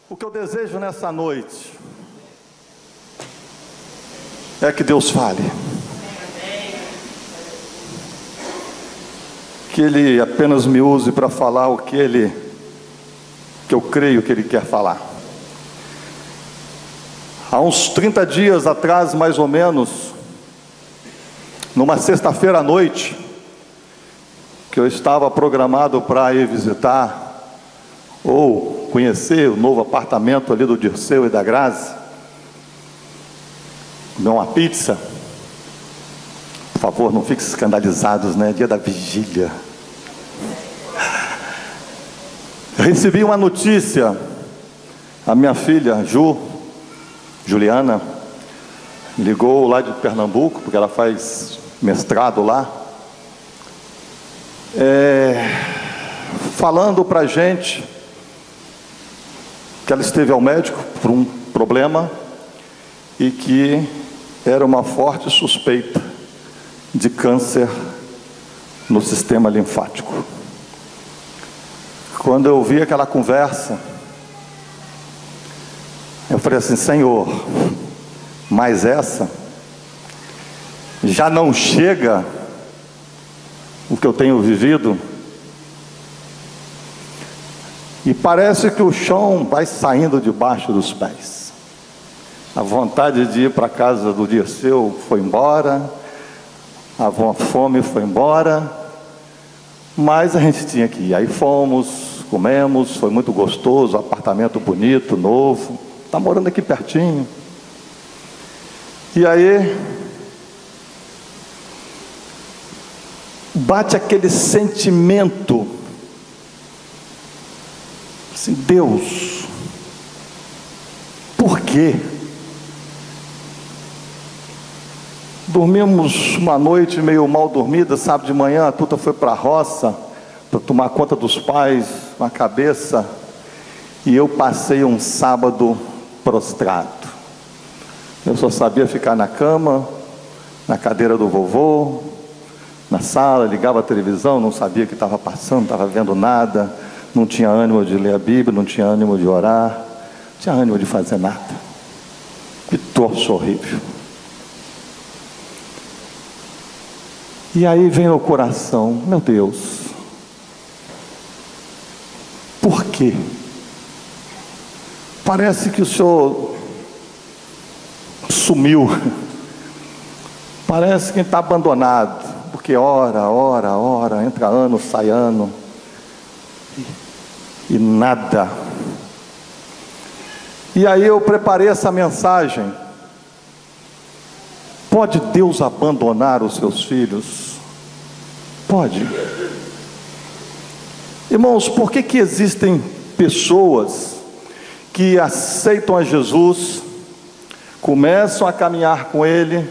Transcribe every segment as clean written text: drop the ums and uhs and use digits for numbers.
O que eu desejo nessa noite é que Deus fale, que Ele apenas me use para falar o que eu creio que Ele quer falar. Há uns 30 dias atrás, mais ou menos, numa sexta-feira à noite, que eu estava programado para ir visitar ou conhecer o novo apartamento ali do Dirceu e da Grazi, comer uma pizza. Por favor, não fiquem escandalizados, né? Dia da vigília. Eu recebi uma notícia. A minha filha, Juliana, ligou lá de Pernambuco, porque ela faz mestrado lá, falando pra gente que ela esteve ao médico por um problema e que era uma forte suspeita de câncer no sistema linfático. Quando eu vi aquela conversa, eu falei assim: Senhor, mas essa já não chega o que eu tenho vivido? E parece que o chão vai saindo debaixo dos pés. A vontade de ir para a casa do Dirceu foi embora, a fome foi embora, mas a gente tinha que ir. Aí fomos, comemos, foi muito gostoso, apartamento bonito, novo, está morando aqui pertinho. E aí bate aquele sentimento assim: Deus, por quê? Dormimos uma noite meio mal dormida, sábado de manhã a Tuta foi para a roça para tomar conta dos pais, na cabeça, e eu passei um sábado prostrado. Eu só sabia ficar na cama, na cadeira do vovô, na sala, ligava a televisão, não sabia o que estava passando, não estava vendo nada, não tinha ânimo de ler a Bíblia, não tinha ânimo de orar, não tinha ânimo de fazer nada. Que torço horrível. E aí vem no coração: meu Deus, por quê? Parece que o Senhor sumiu, parece que está abandonado, porque ora, entra ano, sai ano, e nada. E aí eu preparei essa mensagem: pode Deus abandonar os seus filhos? Pode. Irmãos, por que existem pessoas que aceitam a Jesus, começam a caminhar com Ele,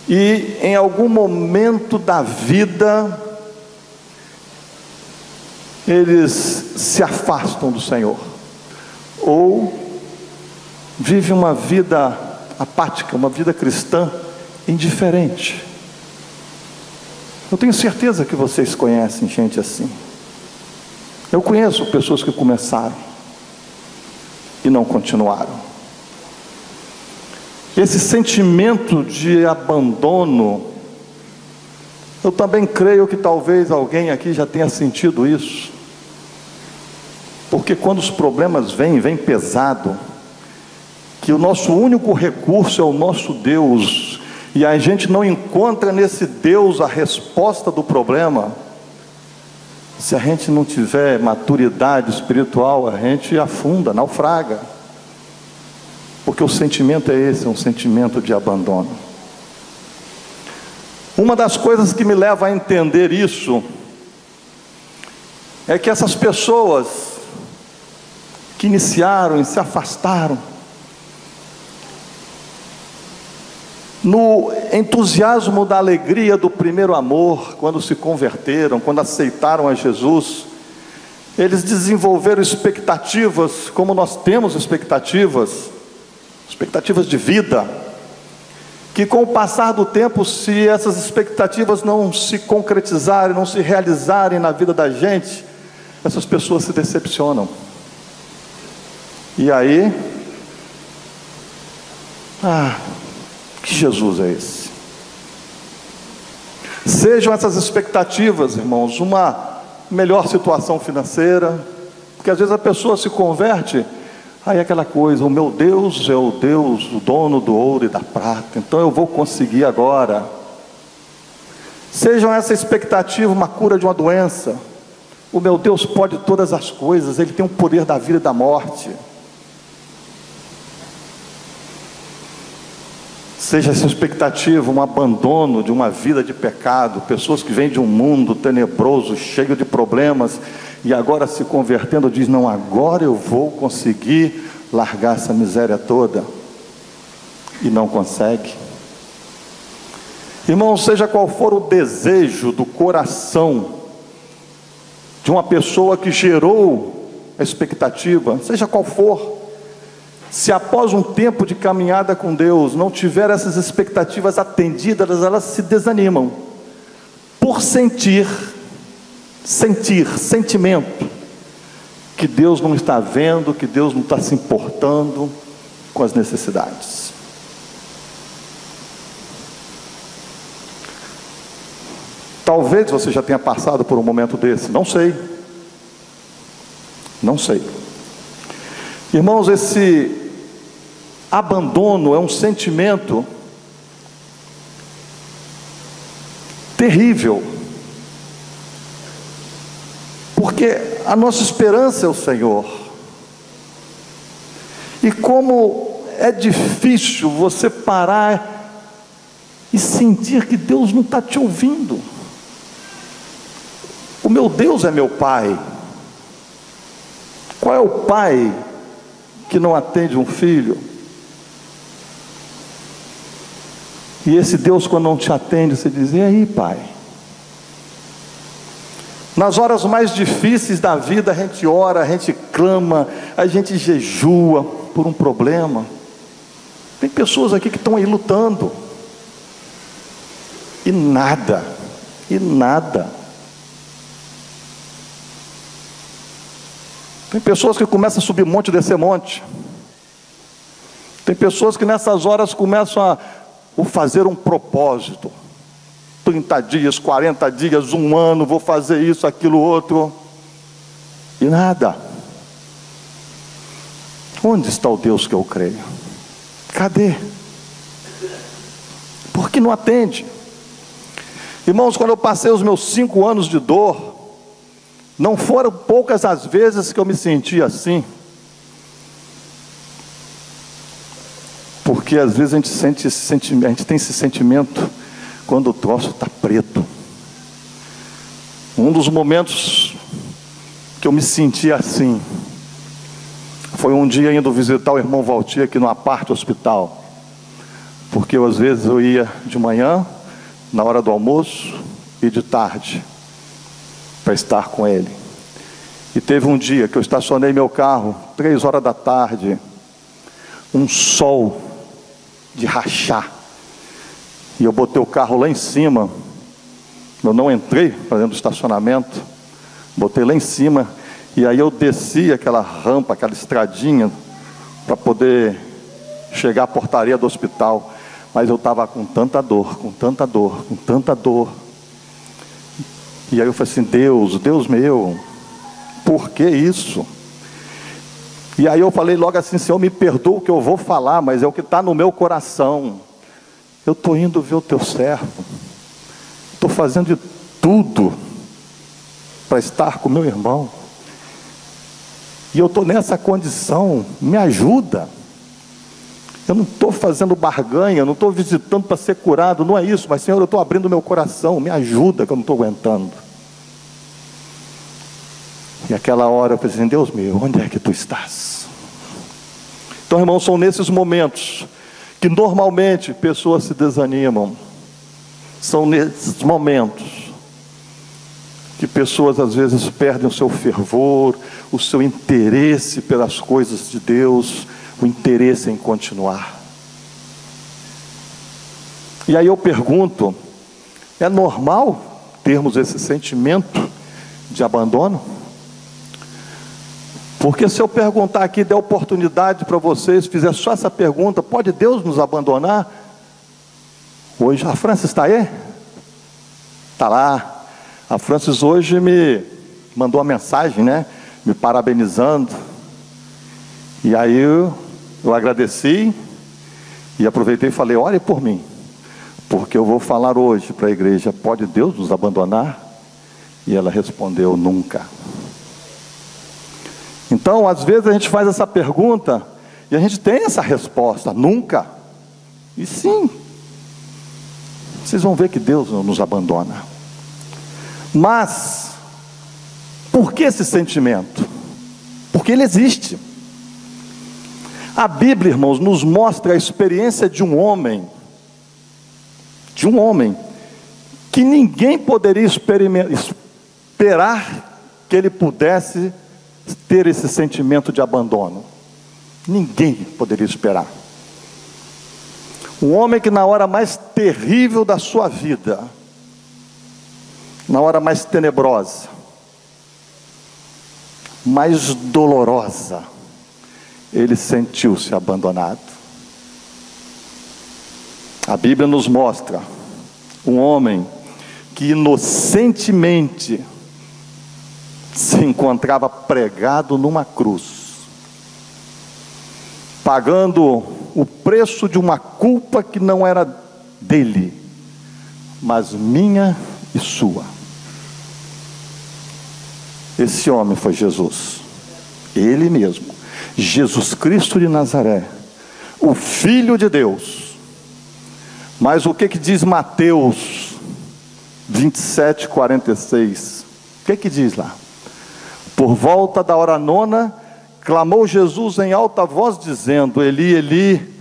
e em algum momento da vida eles se afastam do Senhor, ou vivem uma vida apática, uma vida cristã indiferente? Eu tenho certeza que vocês conhecem gente assim. Eu conheço pessoas que começaram e não continuaram. Esse sentimento de abandono, eu também creio que talvez alguém aqui já tenha sentido isso, porque quando os problemas vêm pesado, que o nosso único recurso é o nosso Deus, e a gente não encontra nesse Deus a resposta do problema, se a gente não tiver maturidade espiritual, a gente afunda, naufraga, porque o sentimento é esse, é um sentimento de abandono. Uma das coisas que me leva a entender isso é que essas pessoas que iniciaram e se afastaram, no entusiasmo da alegria do primeiro amor, quando se converteram, quando aceitaram a Jesus, eles desenvolveram expectativas, como nós temos expectativas de vida, que com o passar do tempo, se essas expectativas não se concretizarem, não se realizarem na vida da gente, essas pessoas se decepcionam. E aí, que Jesus é esse? Sejam essas expectativas, irmãos, uma melhor situação financeira, porque às vezes a pessoa se converte, aí é aquela coisa, o meu Deus é o Deus, o dono do ouro e da prata, então eu vou conseguir agora. Sejam essa expectativa uma cura de uma doença, o meu Deus pode todas as coisas, Ele tem o poder da vida e da morte. Seja essa expectativa um abandono de uma vida de pecado, pessoas que vêm de um mundo tenebroso, cheio de problemas, e agora se convertendo, diz, não, agora eu vou conseguir largar essa miséria toda, e não consegue. Irmão, seja qual for o desejo do coração de uma pessoa que gerou a expectativa, seja qual for, se após um tempo de caminhada com Deus não tiver essas expectativas atendidas, elas se desanimam por sentimento que Deus não está vendo, que Deus não está se importando com as necessidades. Talvez você já tenha passado por um momento desse, não sei. Irmãos, esse abandono é um sentimento terrível, porque a nossa esperança é o Senhor, e como é difícil você parar e sentir que Deus não está te ouvindo. O meu Deus é meu Pai. Qual é o pai que não atende um filho? E esse Deus, quando não te atende, você diz, e aí, pai? Nas horas mais difíceis da vida, a gente ora, a gente clama, a gente jejua por um problema. Tem pessoas aqui que estão aí lutando, e nada. Tem pessoas que começam a subir monte e descer monte. Tem pessoas que nessas horas começam a fazer um propósito. 30 dias, 40 dias, um ano, vou fazer isso, aquilo, outro. E nada. Onde está o Deus que eu creio? Cadê? Por que não atende? Irmãos, quando eu passei os meus 5 anos de dor, não foram poucas as vezes que eu me senti assim. Porque às vezes a gente tem esse sentimento quando o troço está preto. Um dos momentos que eu me senti assim foi um dia indo visitar o irmão Valtir aqui no aparte hospital. Porque às vezes eu ia de manhã, na hora do almoço, e de tarde, para estar com ele. E teve um dia que eu estacionei meu carro 3 horas da tarde, um sol de rachar, e eu botei o carro lá em cima. Eu não entrei para dentro do estacionamento, botei lá em cima, e aí eu desci aquela rampa, aquela estradinha, para poder chegar à portaria do hospital. Mas eu estava com tanta dor. E aí eu falei assim, Deus meu, por que isso? E aí eu falei logo assim, Senhor, me perdoa o que eu vou falar, mas é o que está no meu coração. Eu estou indo ver o teu servo, estou fazendo de tudo para estar com meu irmão, e eu estou nessa condição, me ajuda. Eu não estou fazendo barganha, não estou visitando para ser curado, não é isso, mas Senhor, eu estou abrindo meu coração, me ajuda, que eu não estou aguentando. E aquela hora eu falei assim, Deus meu, onde é que tu estás? Então, irmãos, são nesses momentos que normalmente pessoas se desanimam. São nesses momentos que pessoas às vezes perdem o seu fervor, o seu interesse pelas coisas de Deus, o interesse em continuar. E aí eu pergunto, é normal termos esse sentimento de abandono? Porque se eu perguntar aqui, der oportunidade para vocês, fizer só essa pergunta: pode Deus nos abandonar? Hoje, a Francis está aí? Está lá. A Francis hoje me mandou uma mensagem, né? Me parabenizando. E aí eu agradeci e aproveitei e falei: ore por mim, porque eu vou falar hoje para a igreja: pode Deus nos abandonar? E ela respondeu: nunca. Então, às vezes a gente faz essa pergunta e a gente tem essa resposta: nunca. E sim, vocês vão ver que Deus não nos abandona. Mas por que esse sentimento? Porque ele existe. A Bíblia, irmãos, nos mostra a experiência de um homem que ninguém poderia esperar que ele pudesse ter esse sentimento de abandono. Ninguém poderia esperar. Um homem que na hora mais terrível da sua vida, na hora mais tenebrosa, mais dolorosa, ele sentiu-se abandonado. A Bíblia nos mostra um homem que inocentemente se encontrava pregado numa cruz, pagando o preço de uma culpa que não era dele, mas minha e sua. Esse homem foi Jesus, ele mesmo, Jesus Cristo de Nazaré, o Filho de Deus. Mas o que diz Mateus 27:46? O que diz lá? Por volta da hora nona, clamou Jesus em alta voz, dizendo: Eli, Eli,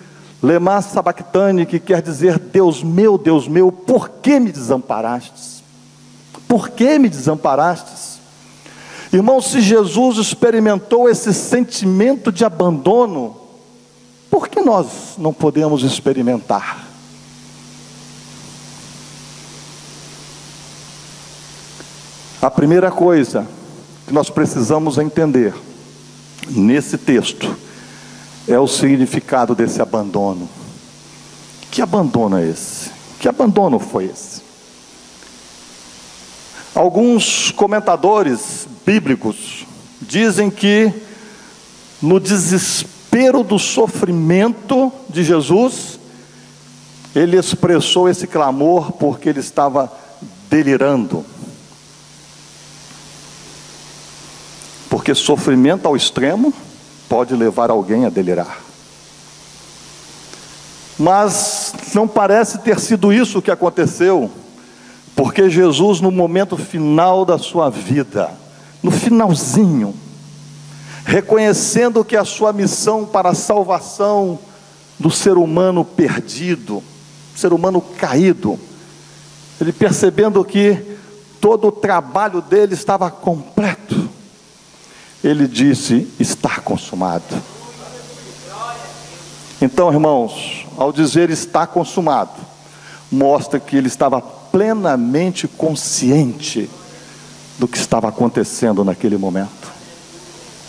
lema sabactani, que quer dizer: Deus meu, por que me desamparastes? Por que me desamparastes? Irmãos, se Jesus experimentou esse sentimento de abandono, por que nós não podemos experimentar? A primeira coisa que nós precisamos entender nesse texto é o significado desse abandono. Que abandono é esse? Que abandono foi esse? Alguns comentadores bíblicos dizem que no desespero do sofrimento de Jesus, ele expressou esse clamor porque ele estava delirando. Porque sofrimento ao extremo pode levar alguém a delirar. Mas não parece ter sido isso que aconteceu, porque Jesus, no momento final da sua vida, no finalzinho, reconhecendo que a sua missão para a salvação do ser humano perdido, ser humano caído, ele percebendo que todo o trabalho dele estava completo, ele disse: está consumado. Então, irmãos, ao dizer está consumado, mostra que ele estava plenamente consciente do que estava acontecendo naquele momento.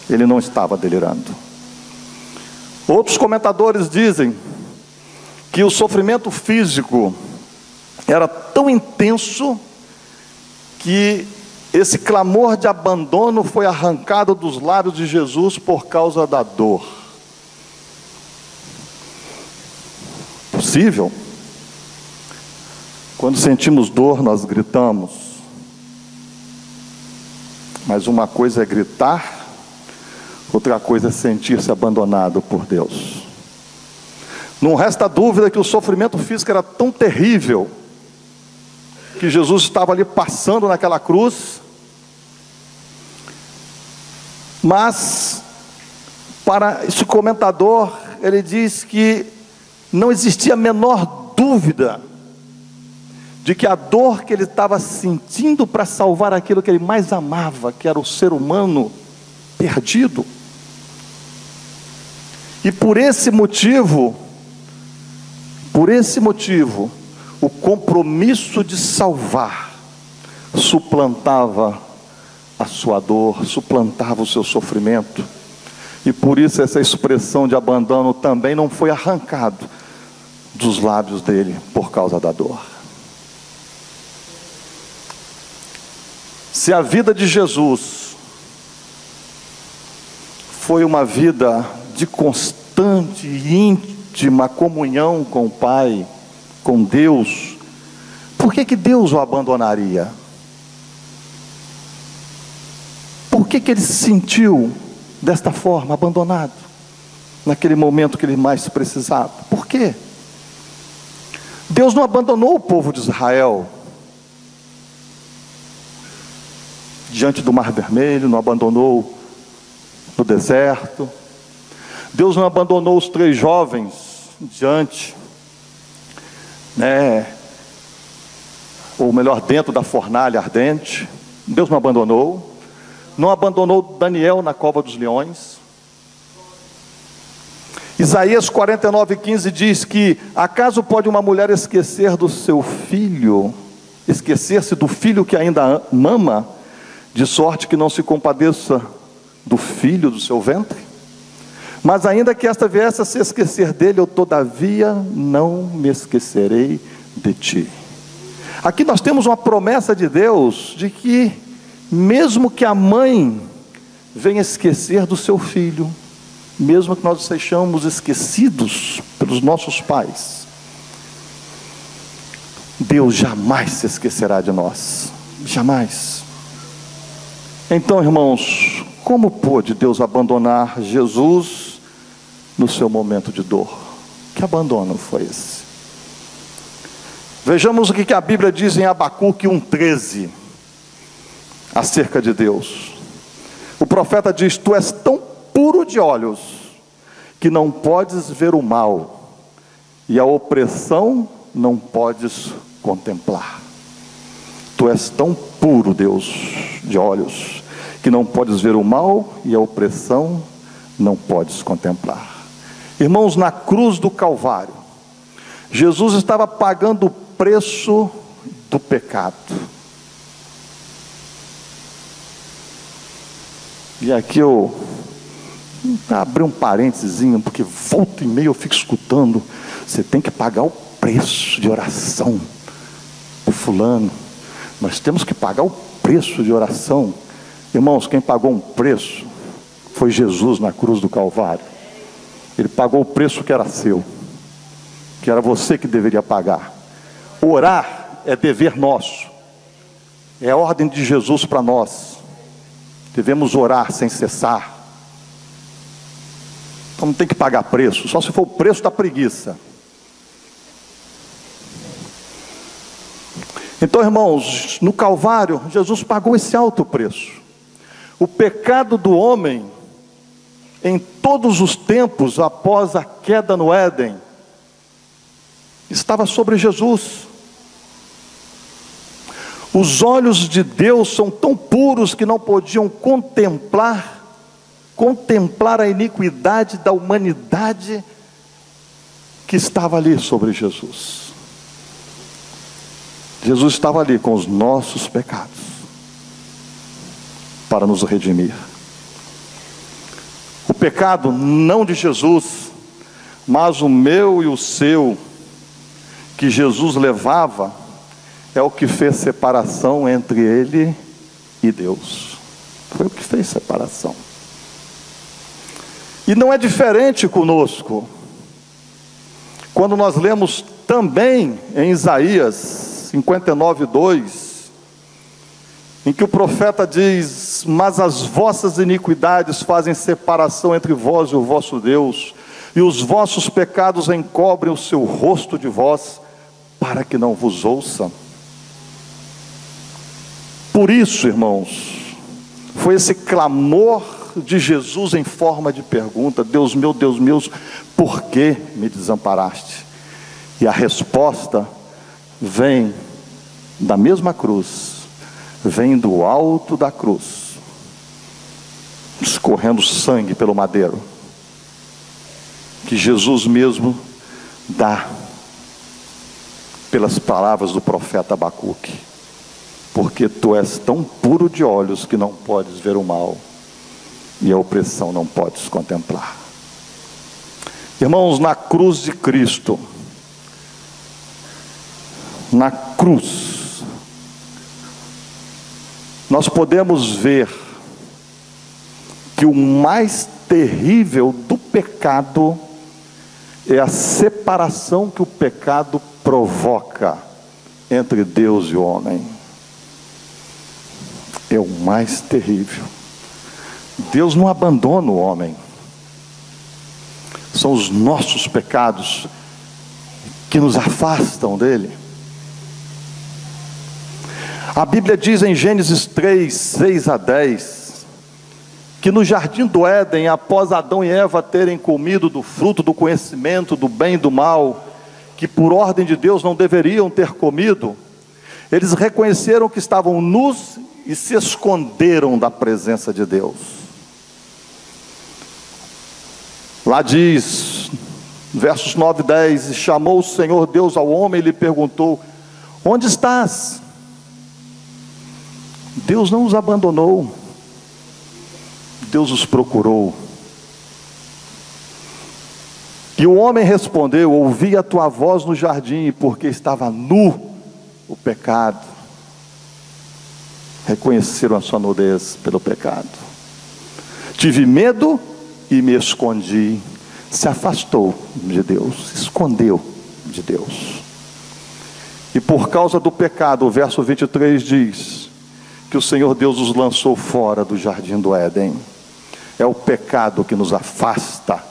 Ele não estava delirando. Outros comentadores dizem que o sofrimento físico era tão intenso que esse clamor de abandono foi arrancado dos lábios de Jesus por causa da dor. Possível? Quando sentimos dor, nós gritamos. Mas uma coisa é gritar, outra coisa é sentir-se abandonado por Deus. Não resta dúvida que o sofrimento físico era tão terrível, que Jesus estava ali passando naquela cruz. Mas, para esse comentador, ele diz que não existia a menor dúvida de que a dor que ele estava sentindo para salvar aquilo que ele mais amava, que era o ser humano perdido. E por esse motivo, o compromisso de salvar suplantava a sua dor, suplantava o seu sofrimento. E por isso essa expressão de abandono também não foi arrancado dos lábios dele por causa da dor. Se a vida de Jesus foi uma vida de constante e íntima comunhão com o Pai, com Deus, por que Deus o abandonaria? Por que ele se sentiu desta forma, abandonado, naquele momento que ele mais precisava? Por quê? Deus não abandonou o povo de Israel diante do Mar Vermelho, não abandonou no deserto. Deus não abandonou os 3 jovens diante, ou melhor, dentro da fornalha ardente. Deus não abandonou. Não abandonou Daniel na cova dos leões. Isaías 49:15 diz que: acaso pode uma mulher esquecer do seu filho, esquecer-se do filho que ainda mama, de sorte que não se compadeça do filho do seu ventre? Mas ainda que esta viesse a se esquecer dele, eu todavia não me esquecerei de ti. Aqui nós temos uma promessa de Deus, de que mesmo que a mãe venha esquecer do seu filho, mesmo que nós sejamos esquecidos pelos nossos pais, Deus jamais se esquecerá de nós, jamais. Então, irmãos, como pôde Deus abandonar Jesus no seu momento de dor? Que abandono foi esse? Vejamos o que a Bíblia diz em Abacuque 1:13 acerca de Deus. O profeta diz: tu és tão puro de olhos que não podes ver o mal, e a opressão não podes contemplar. Tu és tão puro, Deus, de olhos, que não podes ver o mal, e a opressão não podes contemplar. Irmãos, na cruz do Calvário, Jesus estava pagando o preço do pecado. E aqui eu abri um parênteses, porque volta e meia eu fico escutando: você tem que pagar o preço de oração do fulano. Nós temos que pagar o preço de oração. Irmãos, quem pagou um preço foi Jesus na cruz do Calvário. Ele pagou o preço que era seu, que era você que deveria pagar. Orar é dever nosso, é a ordem de Jesus para nós. Devemos orar sem cessar. Então não tem que pagar preço, só se for o preço da preguiça. Então, irmãos, no Calvário, Jesus pagou esse alto preço. O pecado do homem, em todos os tempos, após a queda no Éden, estava sobre Jesus. Os olhos de Deus são tão puros que não podiam contemplar a iniquidade da humanidade que estava ali sobre Jesus. Jesus estava ali com os nossos pecados para nos redimir. O pecado não de Jesus, mas o meu e o seu, que Jesus levava, é o que fez separação entre ele e Deus. Foi o que fez separação. E não é diferente conosco. Quando nós lemos também em Isaías 59:2, em que o profeta diz: mas as vossas iniquidades fazem separação entre vós e o vosso Deus, e os vossos pecados encobrem o seu rosto de vós, para que não vos ouça. Por isso, irmãos, foi esse clamor de Jesus em forma de pergunta: Deus meu, por que me desamparaste? E a resposta vem da mesma cruz, vem do alto da cruz, escorrendo sangue pelo madeiro, que Jesus mesmo dá, pelas palavras do profeta Abacuque: porque tu és tão puro de olhos que não podes ver o mal, e a opressão não podes contemplar. Irmãos, na cruz de Cristo, na cruz, nós podemos ver que o mais terrível do pecado é a separação que o pecado provoca entre Deus e o homem. É o mais terrível. Deus não abandona o homem. São os nossos pecados que nos afastam dele. A Bíblia diz em Gênesis 3, 6 a 10, que no jardim do Éden, após Adão e Eva terem comido do fruto do conhecimento do bem e do mal, que por ordem de Deus não deveriam ter comido, eles reconheceram que estavam nus e se esconderam da presença de Deus. Lá diz, versos 9 e 10, e chamou o Senhor Deus ao homem e lhe perguntou: onde estás? Deus não os abandonou, Deus os procurou. E o homem respondeu: ouvi a tua voz no jardim, porque estava nu o pecado. Reconheceram a sua nudez pelo pecado. Tive medo e me escondi. Se afastou de Deus, se escondeu de Deus. E por causa do pecado, o verso 23 diz que o Senhor Deus os lançou fora do jardim do Éden. É o pecado que nos afasta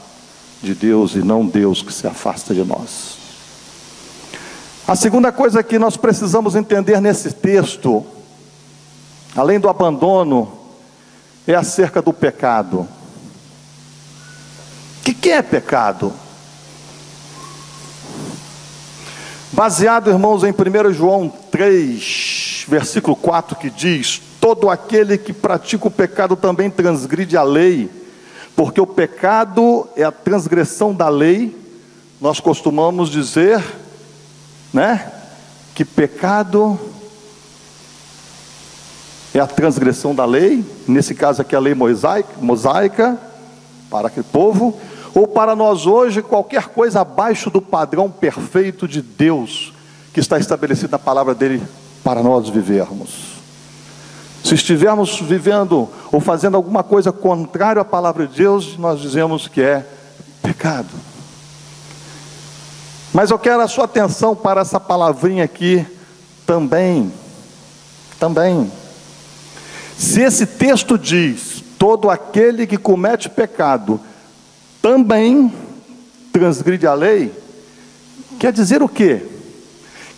de Deus e não Deus que se afasta de nós. A segunda coisa que nós precisamos entender nesse texto, além do abandono, é acerca do pecado. O que é pecado? Baseado, irmãos, em 1 João 3, versículo 4, que diz: todo aquele que pratica o pecado também transgride a lei, porque o pecado é a transgressão da lei. Nós costumamos dizer, que pecado é a transgressão da lei, nesse caso aqui a lei mosaica, para aquele povo, ou para nós hoje, qualquer coisa abaixo do padrão perfeito de Deus, que está estabelecido na palavra dele para nós vivermos. Se estivermos vivendo ou fazendo alguma coisa contrária à palavra de Deus, nós dizemos que é pecado. Mas eu quero a sua atenção para essa palavrinha aqui, também. Se esse texto diz: todo aquele que comete pecado também transgride a lei, quer dizer o quê?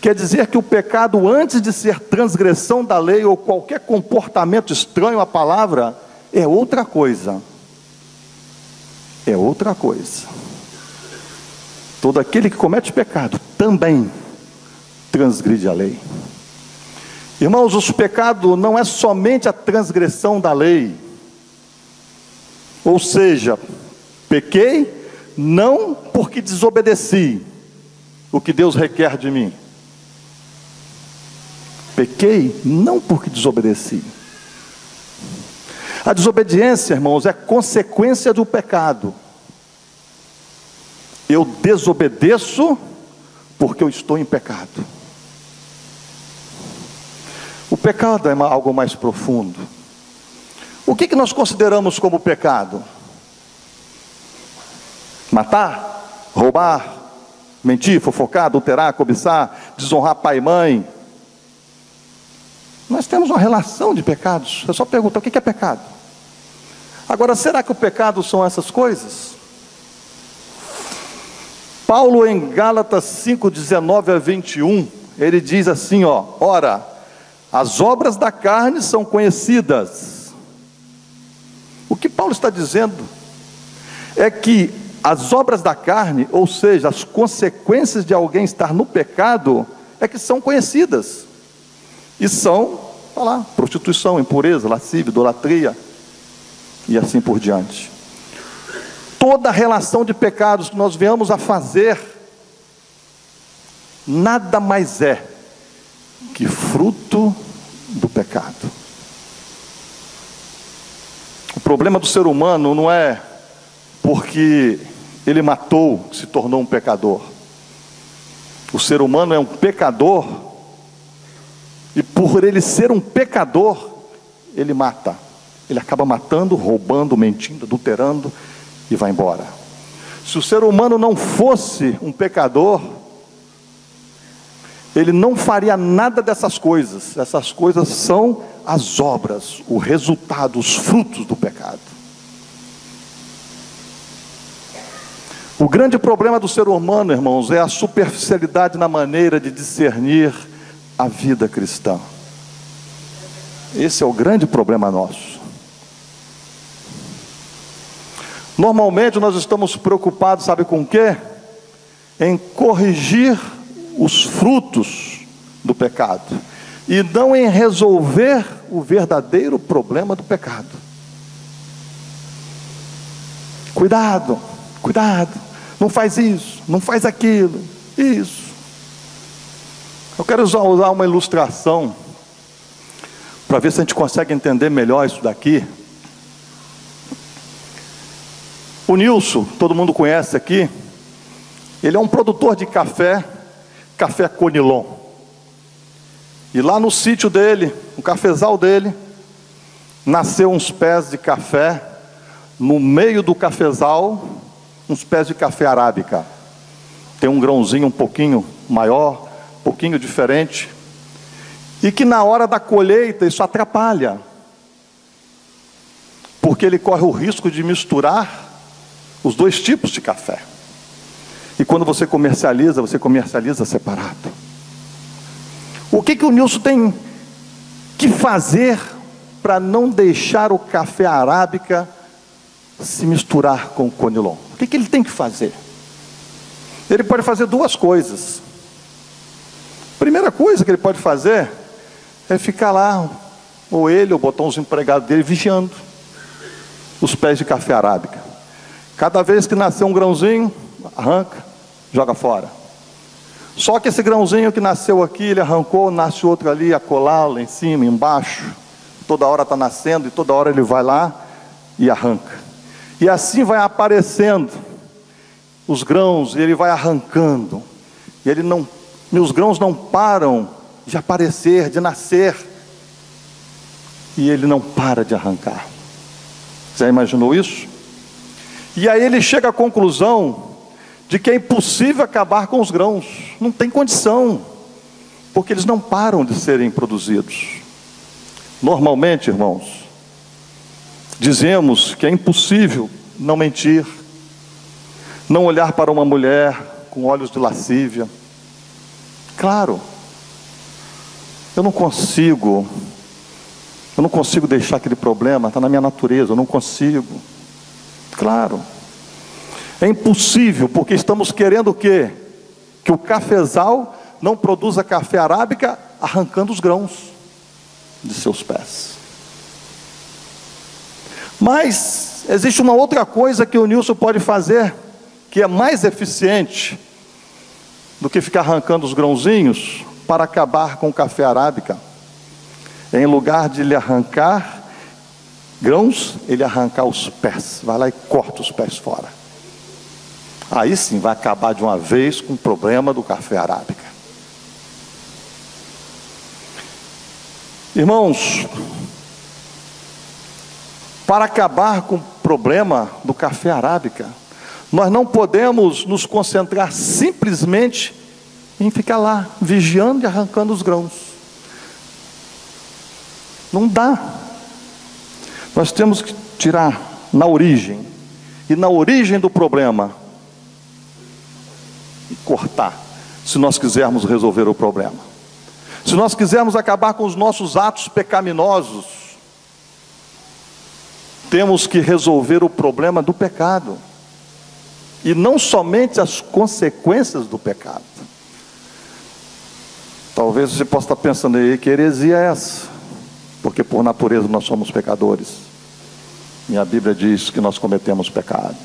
Quer dizer que o pecado, antes de ser transgressão da lei ou qualquer comportamento estranho à palavra, é outra coisa. É outra coisa. Todo aquele que comete pecado também transgride a lei. Irmãos, o pecado não é somente a transgressão da lei. Ou seja, pequei não porque desobedeci o que Deus requer de mim. Pequei não porque desobedeci. A desobediência, irmãos, é consequência do pecado. Eu desobedeço porque eu estou em pecado. O pecado é algo mais profundo. O que nós consideramos como pecado? Matar, roubar, mentir, fofocar, adulterar, cobiçar, desonrar pai e mãe. Nós temos uma relação de pecados. É só perguntar: o que é pecado? Agora, será que o pecado são essas coisas? Paulo, em Gálatas 5, 19 a 21, ele diz assim, ora, as obras da carne são conhecidas. O que Paulo está dizendo é que as obras da carne, ou seja, as consequências de alguém estar no pecado, é que são conhecidas. E são, prostituição, impureza, lascívia, idolatria, e assim por diante. Toda relação de pecados que nós venhamos a fazer, nada mais é que fruto do pecado. O problema do ser humano não é porque ele matou, que se tornou um pecador. O ser humano é um pecador, e por ele ser um pecador, ele mata. Ele acaba matando, roubando, mentindo, adulterando e vai embora. Se o ser humano não fosse um pecador, ele não faria nada dessas coisas. Essas coisas são as obras, o resultado, os frutos do pecado. O grande problema do ser humano, irmãos, é a superficialidade na maneira de discernir a vida cristã. Esse é o grande problema nosso. Normalmente nós estamos preocupados, sabe com o quê? Em corrigir os frutos do pecado, e não em resolver o verdadeiro problema do pecado. Cuidado, cuidado, não faz isso, não faz aquilo, isso. Eu quero usar uma ilustração, para ver se a gente consegue entender melhor isso daqui. O Nilson, todo mundo conhece aqui, ele é um produtor de café Conilon. E lá no sítio dele, no cafezal dele, nasceu uns pés de café, no meio do cafezal, uns pés de café arábica. Tem um grãozinho um pouquinho maior, um pouquinho diferente, e que na hora da colheita isso atrapalha, porque ele corre o risco de misturar os dois tipos de café. E quando você comercializa separado. O que o Nilson tem que fazer para não deixar o café arábica se misturar com o Conilon? O que ele tem que fazer? Ele pode fazer duas coisas. Primeira coisa que ele pode fazer é ficar lá, ou ele, ou botar uns empregados dele vigiando os pés de café arábica. Cada vez que nascer um grãozinho, arranca, joga fora. Só que esse grãozinho que nasceu aqui, ele arrancou, nasce outro ali, acolá, lá em cima, embaixo. Toda hora está nascendo, e toda hora ele vai lá e arranca. E assim vai aparecendo os grãos, e ele vai arrancando. E os grãos não param de aparecer, de nascer. E ele não para de arrancar. Já imaginou isso? E aí ele chega à conclusão de que é impossível acabar com os grãos. Não tem condição, porque eles não param de serem produzidos. Normalmente, irmãos, dizemos que é impossível não mentir, não olhar para uma mulher com olhos de lascívia. Claro, eu não consigo deixar aquele problema, está na minha natureza, eu não consigo. Claro, é impossível, porque estamos querendo o quê? Que o cafezal não produza café arábica arrancando os grãos de seus pés. Mas existe uma outra coisa que o Nilson pode fazer, que é mais eficiente do que ficar arrancando os grãozinhos para acabar com o café arábica. Em lugar de ele arrancar grãos, ele arrancar os pés, vai lá e corta os pés fora. Aí sim vai acabar de uma vez com o problema do café arábica. Irmãos, para acabar com o problema do café arábica, nós não podemos nos concentrar simplesmente em ficar lá, vigiando e arrancando os grãos. Não dá. Nós temos que tirar na origem, e na origem do problema, e cortar, se nós quisermos resolver o problema. Se nós quisermos acabar com os nossos atos pecaminosos, temos que resolver o problema do pecado, e não somente as consequências do pecado. Talvez você possa estar pensando aí, que heresia é essa? Porque por natureza nós somos pecadores. Minha Bíblia diz que nós cometemos pecado.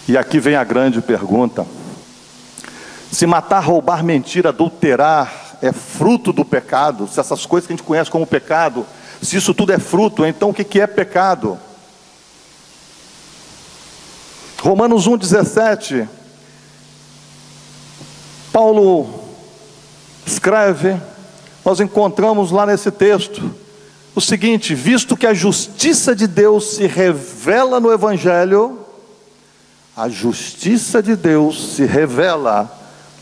E aqui vem a grande pergunta: se matar, roubar, mentir, adulterar é fruto do pecado, se essas coisas que a gente conhece como pecado Se isso tudo é fruto, então o que é pecado? Romanos 1,17, Paulo escreve, nós encontramos lá nesse texto o seguinte: visto que a justiça de Deus se revela no Evangelho, a justiça de Deus se revela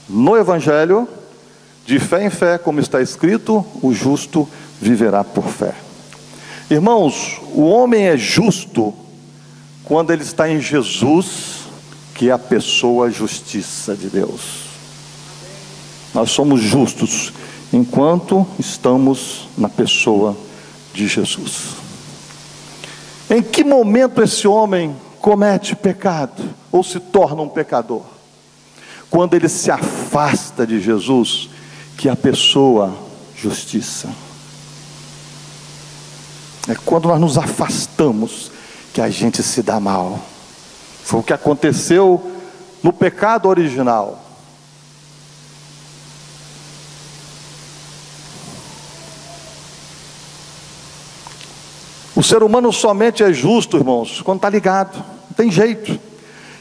no Evangelho, de fé em fé, como está escrito, o justo viverá por fé. Irmãos, o homem é justo quando ele está em Jesus, que é a pessoa justiça de Deus. Nós somos justos enquanto estamos na pessoa de Jesus. Em que momento esse homem comete pecado ou se torna um pecador? Quando ele se afasta de Jesus, que é a pessoa justiça. É quando nós nos afastamos que a gente se dá mal. Foi o que aconteceu no pecado original. O ser humano somente é justo, irmãos, quando está ligado, não tem jeito.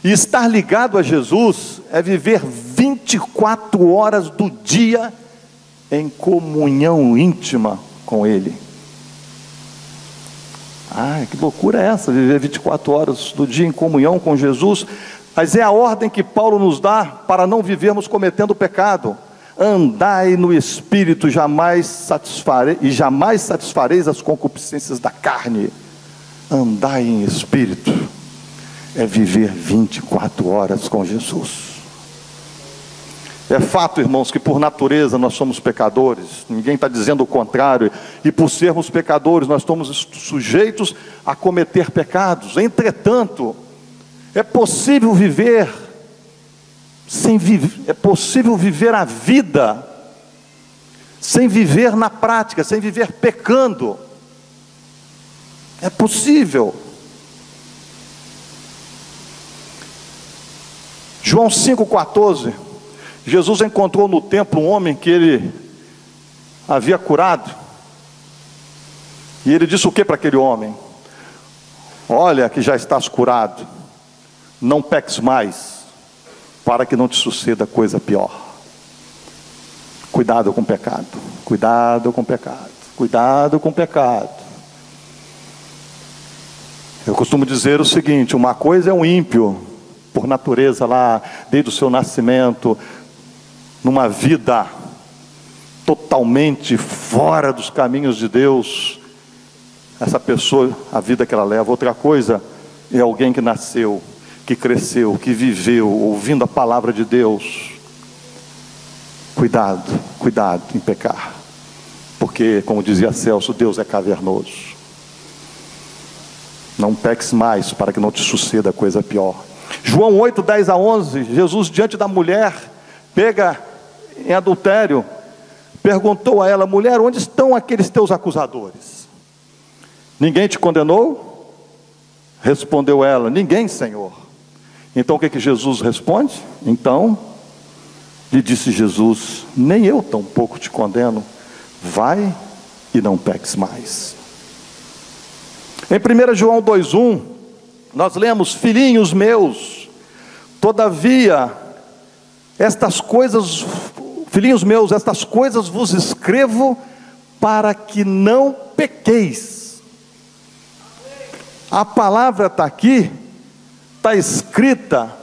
E estar ligado a Jesus é viver 24 horas do dia em comunhão íntima com Ele. Ai, que loucura é essa, viver 24 horas do dia em comunhão com Jesus? Mas é a ordem que Paulo nos dá para não vivermos cometendo pecado. Andai no Espírito, jamais satisfareis as concupiscências da carne. Andai em Espírito é viver 24 horas com Jesus. É fato, irmãos, que por natureza nós somos pecadores, ninguém está dizendo o contrário, e por sermos pecadores nós estamos sujeitos a cometer pecados. Entretanto, é possível viver a vida sem viver na prática, sem viver pecando. É possível. João 5,14, Jesus encontrou no templo um homem que ele havia curado, e ele disse o que para aquele homem? Olha que já estás curado, não peques mais, para que não te suceda coisa pior. Cuidado com o pecado, cuidado com o pecado, cuidado com o pecado. Eu costumo dizer o seguinte: uma coisa é um ímpio, por natureza lá, desde o seu nascimento, numa vida totalmente fora dos caminhos de Deus, essa pessoa, a vida que ela leva. Outra coisa é alguém que nasceu, que cresceu, que viveu, ouvindo a palavra de Deus. Cuidado, cuidado em pecar, porque, como dizia Celso, Deus é cavernoso. Não peques mais, para que não te suceda coisa pior. João 8, 10 a 11, Jesus diante da mulher, pega em adultério, perguntou a ela: mulher, onde estão aqueles teus acusadores? Ninguém te condenou? Respondeu ela: ninguém, Senhor. Então o que Jesus responde? Então lhe disse Jesus: nem eu tampouco te condeno, vai e não peques mais. Em 1 João 2,1, nós lemos: filhinhos meus, todavia estas coisas, filhinhos meus, estas coisas vos escrevo para que não pequeis. A palavra está aqui, está escrita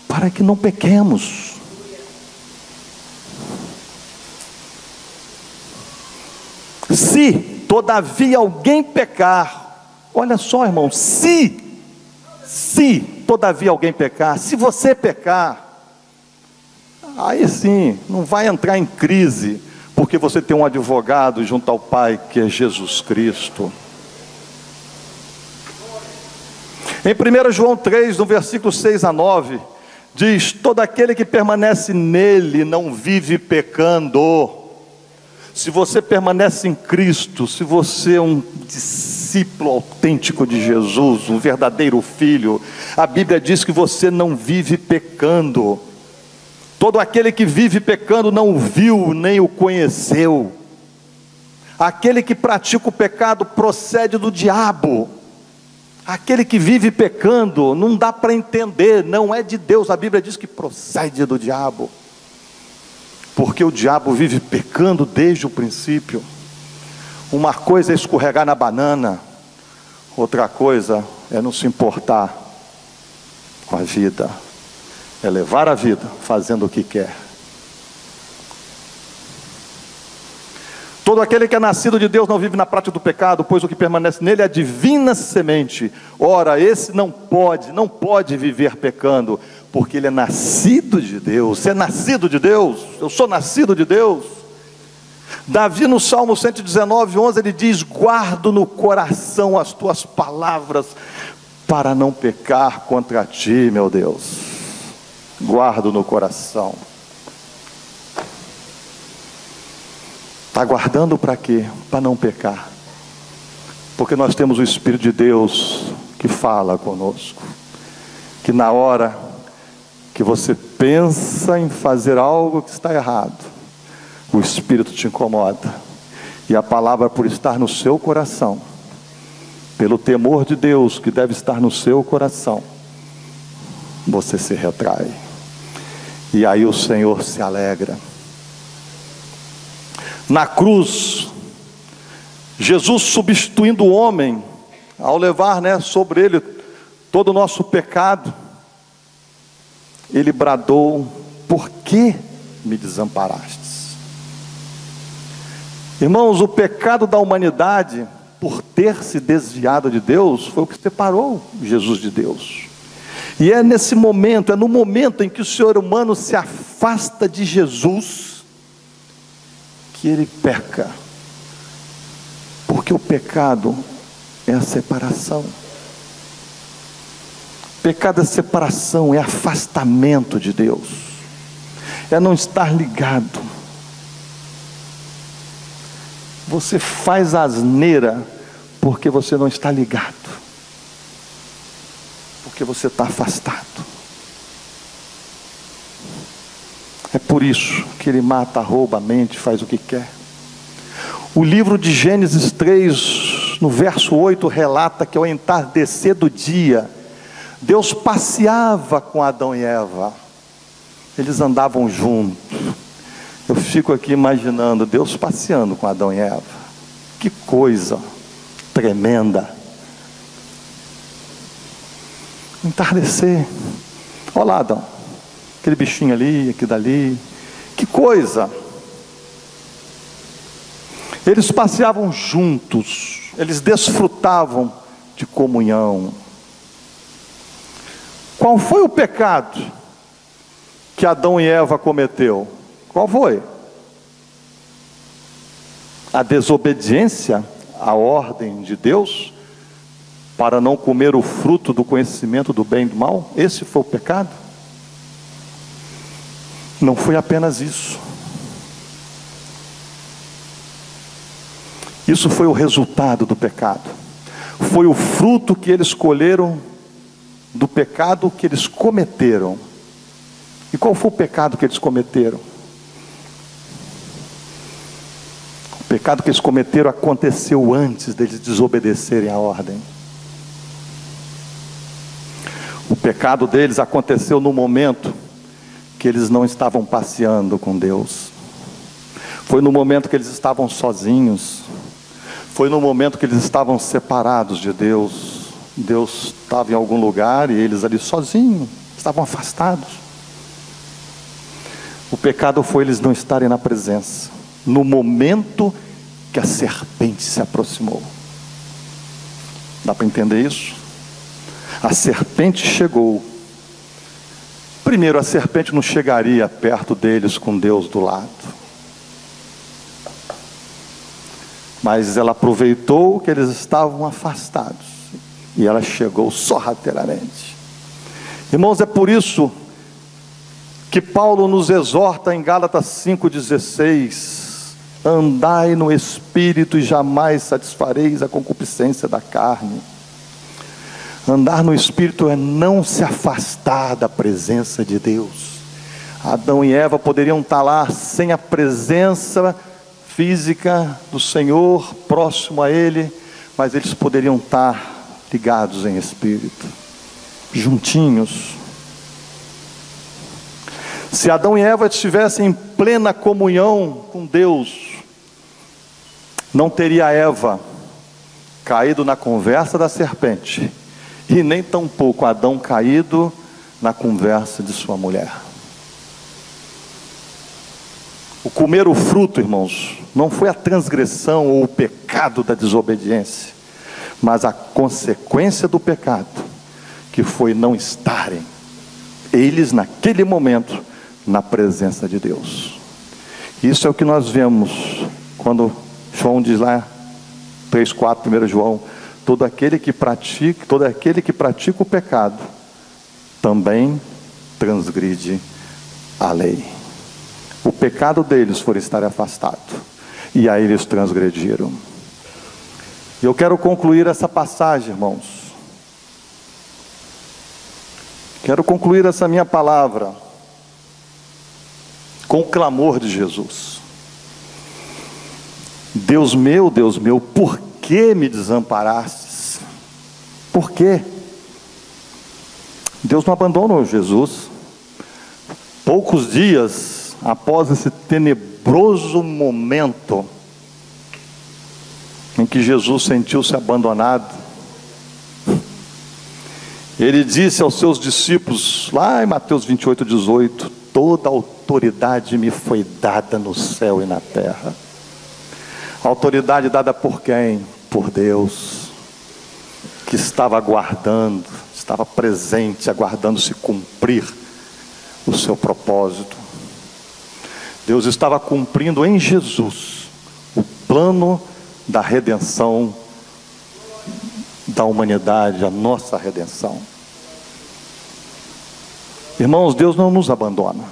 para que não pequemos. Se todavia alguém pecar, olha só, irmão, se todavia alguém pecar, se você pecar, aí sim, não vai entrar em crise, porque você tem um advogado junto ao Pai, que é Jesus Cristo. Em 1 João 3, no versículo 6 a 9, diz: todo aquele que permanece nele não vive pecando. Se você permanece em Cristo, se você é um discípulo autêntico de Jesus, um verdadeiro filho, a Bíblia diz que você não vive pecando. Todo aquele que vive pecando não o viu nem o conheceu. Aquele que pratica o pecado procede do diabo. Aquele que vive pecando, não dá para entender, não é de Deus. A Bíblia diz que procede do diabo, porque o diabo vive pecando desde o princípio. Uma coisa é escorregar na banana, outra coisa é não se importar com a vida, é levar a vida fazendo o que quer. Todo aquele que é nascido de Deus não vive na prática do pecado, pois o que permanece nele é a divina semente. Ora, esse não pode viver pecando, porque ele é nascido de Deus. Você é nascido de Deus? Eu sou nascido de Deus. Davi no Salmo 119, 11, ele diz: guardo no coração as tuas palavras, para não pecar contra ti, meu Deus. Guardo no coração. Está guardando para quê? Para não pecar. Porque nós temos o Espírito de Deus que fala conosco. Que na hora que você pensa em fazer algo que está errado, o Espírito te incomoda. E a palavra, por estar no seu coração, pelo temor de Deus que deve estar no seu coração, você se retrai. E aí o Senhor se alegra. Na cruz, Jesus substituindo o homem, ao levar, sobre ele todo o nosso pecado, ele bradou: por que me desamparastes? Irmãos, o pecado da humanidade, por ter se desviado de Deus, foi o que separou Jesus de Deus. E é nesse momento, é no momento em que o ser humano se afasta de Jesus, que ele peca. Porque o pecado é a separação. Pecado é separação, é afastamento de Deus, é não estar ligado. Você faz asneira porque você não está ligado, porque você está afastado. É por isso que ele mata, rouba, mente, faz o que quer. O livro de Gênesis 3, no verso 8, relata que ao entardecer do dia, Deus passeava com Adão e Eva. Eles andavam juntos. Eu fico aqui imaginando Deus passeando com Adão e Eva. Que coisa tremenda. Entardecer. Olha lá, Adão. Aquele bichinho ali, aqui dali. Que coisa. Eles passeavam juntos. Eles desfrutavam de comunhão. Qual foi o pecado que Adão e Eva cometeu? Qual foi? A desobediência à ordem de Deus para não comer o fruto do conhecimento do bem e do mal? Esse foi o pecado? Não foi apenas isso. Isso foi o resultado do pecado. Foi o fruto que eles colheram do pecado que eles cometeram. E qual foi o pecado que eles cometeram? O pecado que eles cometeram aconteceu antes deles desobedecerem à ordem. O pecado deles aconteceu no momento que eles não estavam passeando com Deus. Foi no momento que eles estavam sozinhos. Foi no momento que eles estavam separados de Deus. Deus estava em algum lugar e eles ali sozinhos, estavam afastados. O pecado foi eles não estarem na presença, no momento que a serpente se aproximou. Dá para entender isso? A serpente chegou. Primeiro, a serpente não chegaria perto deles com Deus do lado. Mas ela aproveitou que eles estavam afastados. E ela chegou sorrateiramente. Irmãos, é por isso que Paulo nos exorta em Gálatas 5,16: andai no Espírito e jamais satisfareis a concupiscência da carne. Andar no Espírito é não se afastar da presença de Deus. Adão e Eva poderiam estar lá sem a presença física do Senhor, próximo a Ele, mas eles poderiam estar ligados em espírito, juntinhos. Se Adão e Eva estivessem em plena comunhão com Deus, não teria Eva caído na conversa da serpente, e nem tampouco Adão caído na conversa de sua mulher. O comer o fruto, irmãos, não foi a transgressão ou o pecado da desobediência, mas a consequência do pecado, que foi não estarem eles naquele momento na presença de Deus. Isso é o que nós vemos quando João diz lá 3:4, 1 João, todo aquele que pratica o pecado também transgride a lei. O pecado deles foi estar afastado, e aí eles transgrediram. E eu quero concluir essa passagem, irmãos. Quero concluir essa minha palavra com o clamor de Jesus. Deus meu, por que me desamparastes? Por quê? Deus não abandonou Jesus. Poucos dias após esse tenebroso momento em que Jesus sentiu-se abandonado, Ele disse aos seus discípulos, lá em Mateus 28:18, toda autoridade me foi dada no céu e na terra. Autoridade dada por quem? Por Deus, que estava aguardando, estava presente, aguardando se cumprir o seu propósito. Deus estava cumprindo em Jesus o plano da redenção da humanidade, a nossa redenção. Irmãos, Deus não nos abandona.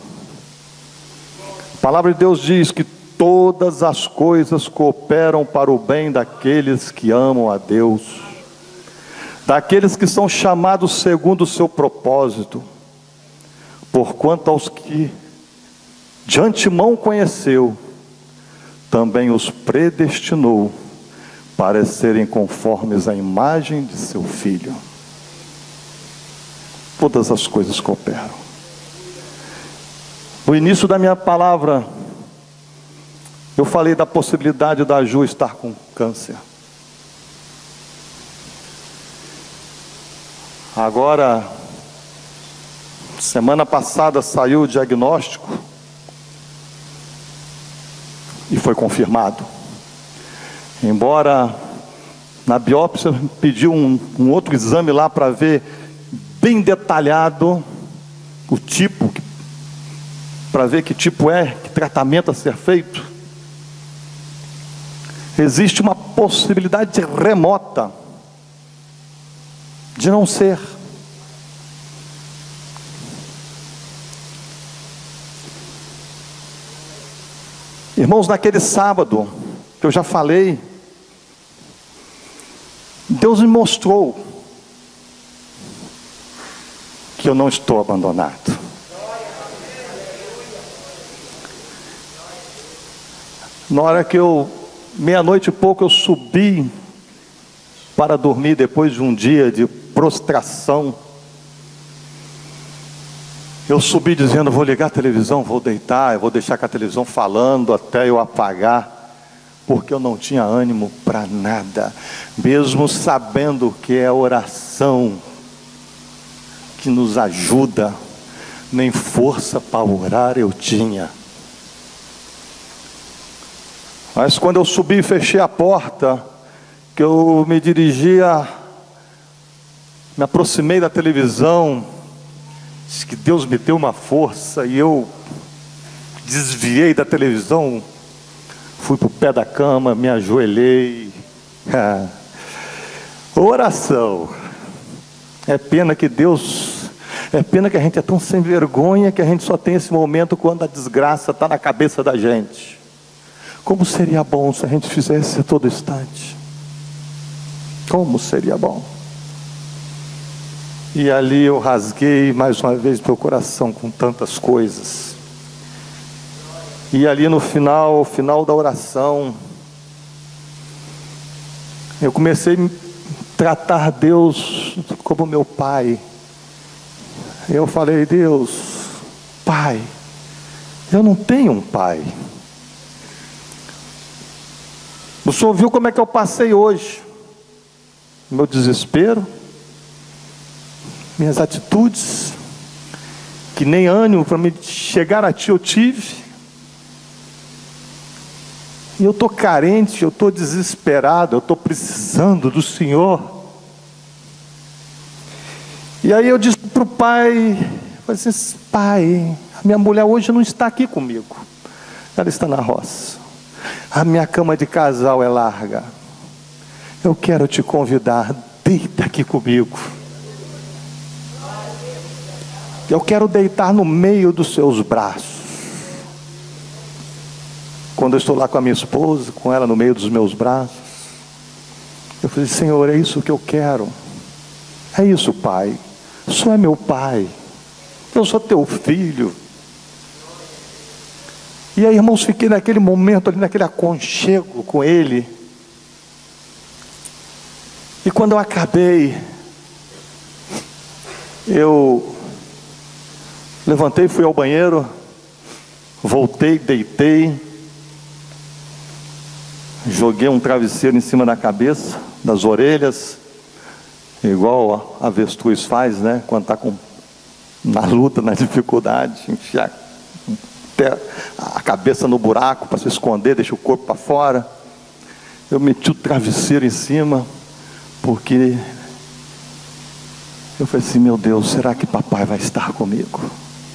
A palavra de Deus diz que todas as coisas cooperam para o bem daqueles que amam a Deus, daqueles que são chamados segundo o seu propósito. Porquanto aos que de antemão conheceu, também os predestinou para serem conformes à imagem de seu Filho. Todas as coisas cooperam. No início da minha palavra, eu falei da possibilidade da Ju estar com câncer. Agora, semana passada saiu o diagnóstico e foi confirmado. Embora na biópsia pediu um outro exame lá para ver bem detalhado o tipo, para ver que tipo é, que tratamento a ser feito. Existe uma possibilidade remota de não ser. Irmãos, naquele sábado que eu já falei, Deus me mostrou que eu não estou abandonado. Na hora que meia-noite e pouco, eu subi para dormir depois de um dia de prostração. Eu subi dizendo, vou ligar a televisão, vou deitar, eu vou deixar com a televisão falando até eu apagar, porque eu não tinha ânimo para nada, mesmo sabendo que é a oração que nos ajuda, nem força para orar eu tinha. Mas quando eu subi e fechei a porta, que eu me dirigia, me aproximei da televisão, disse que Deus me deu uma força e eu desviei da televisão, fui para o pé da cama, me ajoelhei. Oração. É pena que a gente é tão sem vergonha que a gente só tem esse momento quando a desgraça está na cabeça da gente. Como seria bom se a gente fizesse a todo instante? Como seria bom? E ali eu rasguei mais uma vez meu coração com tantas coisas. E ali no final da oração, eu comecei a tratar Deus como meu pai. Eu falei: Deus, pai, eu não tenho um pai. O Senhor viu como é que eu passei hoje, meu desespero, minhas atitudes, que nem ânimo para me chegar a Ti eu tive. E eu estou carente, eu estou desesperado, eu estou precisando do Senhor. E aí eu disse para o pai, falei assim: pai, a minha mulher hoje não está aqui comigo, ela está na roça. A minha cama de casal é larga. Eu quero te convidar, deita aqui comigo. Eu quero deitar no meio dos seus braços. Quando eu estou lá com a minha esposa, com ela no meio dos meus braços, eu falei: Senhor, é isso que eu quero. É isso, pai. O Senhor é meu pai. Eu sou teu filho. E aí, irmãos, fiquei naquele momento ali, naquele aconchego com ele. E quando eu acabei, eu levantei, fui ao banheiro, voltei, deitei, joguei um travesseiro em cima da cabeça, das orelhas, igual a avestruz faz, né? Quando está na luta, na dificuldade, enfiar até a cabeça no buraco para se esconder, deixa o corpo para fora. Eu meti o travesseiro em cima, porque eu falei assim: meu Deus, será que papai vai estar comigo?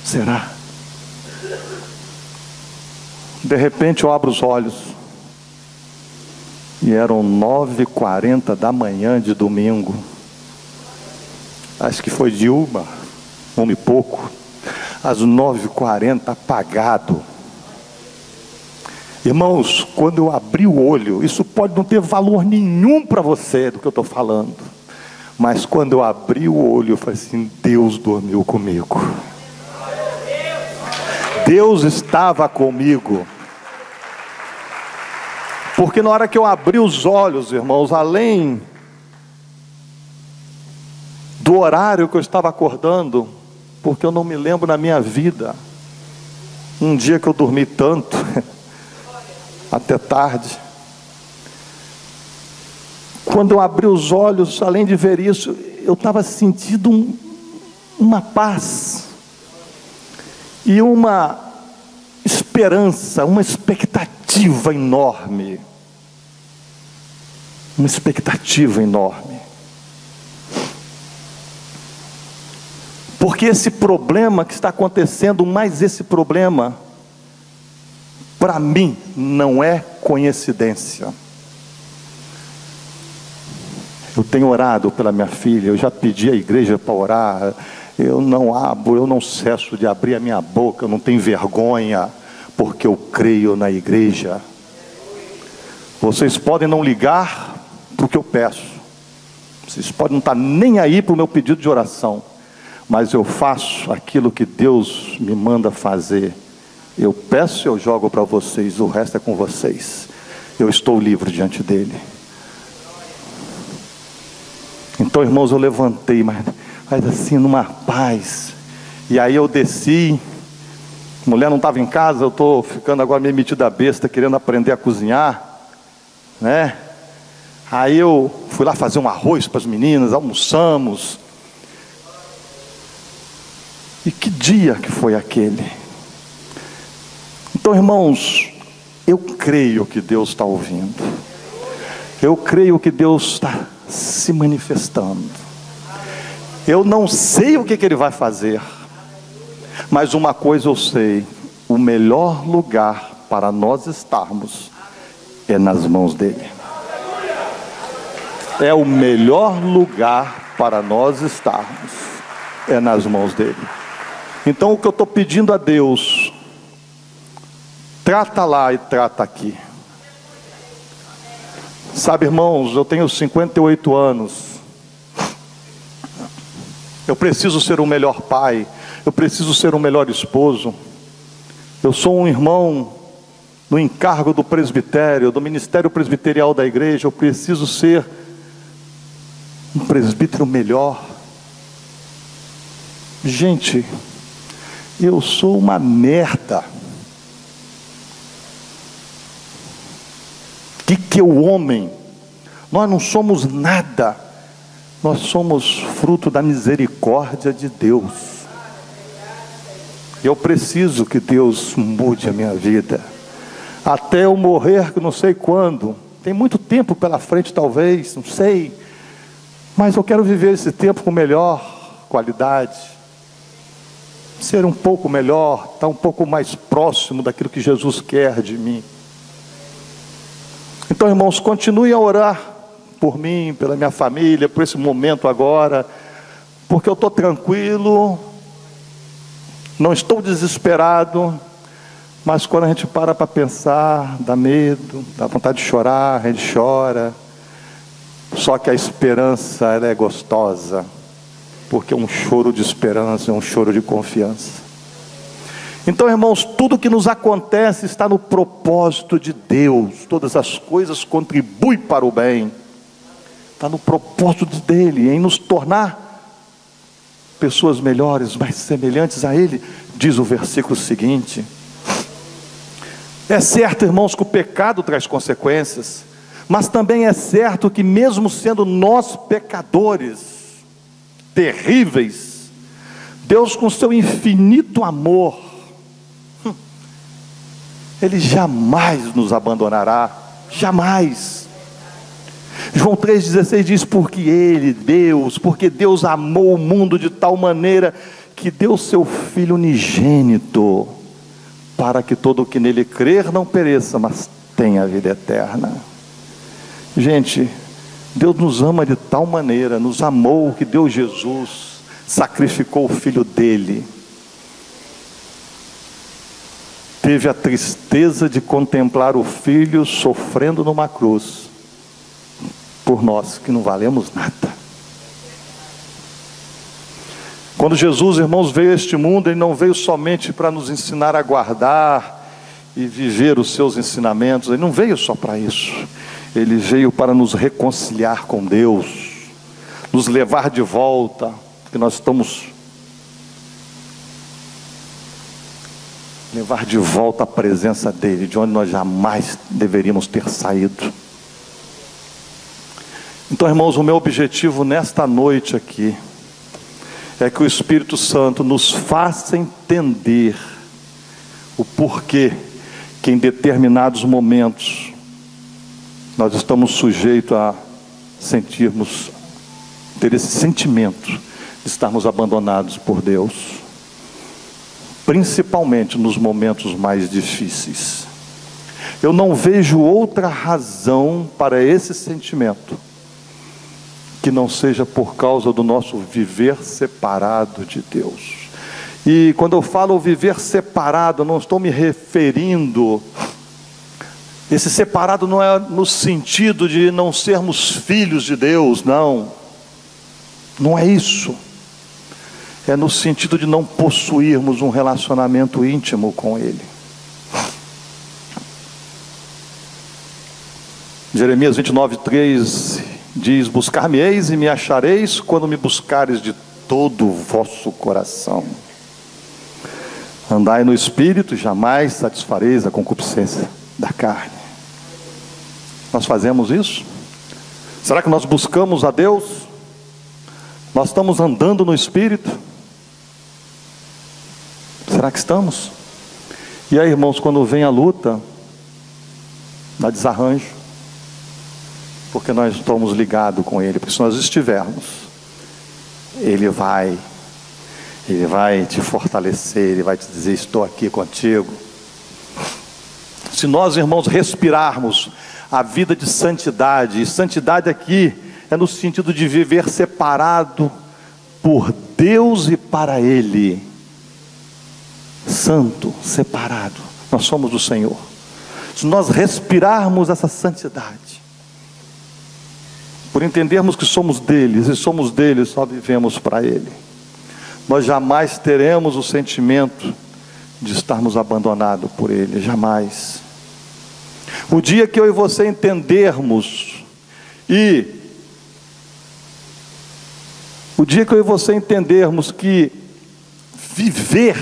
Será? De repente eu abro os olhos, e eram 9h40 da manhã de domingo. Acho que foi de uma e pouco, às 9h40, apagado. Irmãos, quando eu abri o olho, isso pode não ter valor nenhum para você do que eu estou falando, mas quando eu abri o olho, eu falei assim: Deus dormiu comigo. Deus estava comigo. Porque na hora que eu abri os olhos, irmãos, além do horário que eu estava acordando, porque eu não me lembro na minha vida um dia que eu dormi tanto, até tarde. Quando eu abri os olhos, além de ver isso, eu estava sentindo uma paz e uma esperança, uma expectativa enorme. Uma expectativa enorme. Porque esse problema que está acontecendo, mas esse problema, para mim, não é coincidência. Eu tenho orado pela minha filha, eu já pedi à igreja para orar, eu não cesso de abrir a minha boca, eu não tenho vergonha, porque eu creio na igreja. Vocês podem não ligar para o que eu peço, vocês podem não estar nem aí para o meu pedido de oração, mas eu faço aquilo que Deus me manda fazer. Eu peço e eu jogo para vocês, o resto é com vocês. Eu estou livre diante dele. Então, irmãos, eu levantei, mas assim, numa paz. E aí eu desci, a mulher não estava em casa, eu estou ficando agora meio metido a besta, querendo aprender a cozinhar, né? Aí eu fui lá fazer um arroz para as meninas, almoçamos. E que dia que foi aquele? Então, irmãos, eu creio que Deus está ouvindo. Eu creio que Deus está se manifestando. Eu não sei o que Ele vai fazer, mas uma coisa eu sei: o melhor lugar para nós estarmos é nas mãos dEle. É o melhor lugar para nós estarmos é nas mãos dEle. Então o que eu estou pedindo a Deus, trata lá e trata aqui. Sabe, irmãos, eu tenho 58 anos. Eu preciso ser o melhor pai. Eu preciso ser o melhor esposo. Eu sou um irmão no encargo do presbitério, do ministério presbiterial da igreja, eu preciso ser um presbítero melhor. Gente, eu sou uma merda. O que é o homem? Nós não somos nada. Nós somos fruto da misericórdia de Deus. Eu preciso que Deus mude a minha vida. Até eu morrer, que não sei quando. Tem muito tempo pela frente, talvez, não sei. Mas eu quero viver esse tempo com melhor qualidade. Ser um pouco melhor, estar um pouco mais próximo daquilo que Jesus quer de mim. Então, irmãos, continue a orar por mim, pela minha família, por esse momento agora, porque eu estou tranquilo, não estou desesperado, mas quando a gente para pensar, dá medo, dá vontade de chorar, a gente chora. Só que a esperança, ela é gostosa, porque um choro de esperança é um choro de confiança. Então, irmãos, tudo que nos acontece está no propósito de Deus. Todas as coisas contribuem para o bem. Está no propósito dele, em nos tornar pessoas melhores, mais semelhantes a Ele. Diz o versículo seguinte. É certo, irmãos, que o pecado traz consequências, mas também é certo que mesmo sendo nós pecadores, terríveis, Deus com seu infinito amor, Ele jamais nos abandonará, jamais. João 3,16 diz, porque Deus amou o mundo de tal maneira, que deu seu Filho unigênito, para que todo o que nele crer não pereça, mas tenha a vida eterna. Gente, Deus nos ama de tal maneira, nos amou, que deu Jesus, sacrificou o Filho dele, teve a tristeza de contemplar o Filho sofrendo numa cruz, por nós que não valemos nada. Quando Jesus, irmãos, veio a este mundo, Ele não veio somente para nos ensinar a guardar e viver os seus ensinamentos, Ele não veio só para isso. Ele veio para nos reconciliar com Deus, nos levar de volta, porque nós estamos levar de volta a presença dEle, de onde nós jamais deveríamos ter saído. Então, irmãos, o meu objetivo nesta noite aqui é que o Espírito Santo nos faça entender o porquê que em determinados momentos nós estamos sujeitos a ter esse sentimento de estarmos abandonados por Deus, principalmente nos momentos mais difíceis. Eu não vejo outra razão para esse sentimento que não seja por causa do nosso viver separado de Deus. E quando eu falo viver separado, eu não estou me referindo, esse separado não é no sentido de não sermos filhos de Deus, não é isso. É no sentido de não possuirmos um relacionamento íntimo com Ele. Jeremias 29:3 diz, buscar-me-eis e me achareis, quando me buscares de todo o vosso coração. Andai no Espírito, e jamais satisfareis a concupiscência da carne. Nós fazemos isso? Será que nós buscamos a Deus? Nós estamos andando no Espírito? Será que estamos? E aí, irmãos, quando vem a luta, dá desarranjo, porque nós estamos ligados com Ele, porque se nós estivermos, Ele vai te fortalecer, Ele vai te dizer, estou aqui contigo. Se nós, irmãos, respirarmos a vida de santidade, e santidade aqui é no sentido de viver separado por Deus e para Ele, santo, separado, nós somos do Senhor. Se nós respirarmos essa santidade, por entendermos que somos deles, e somos deles, só vivemos para Ele, nós jamais teremos o sentimento de estarmos abandonados por Ele, jamais. O dia que eu e você entendermos que viver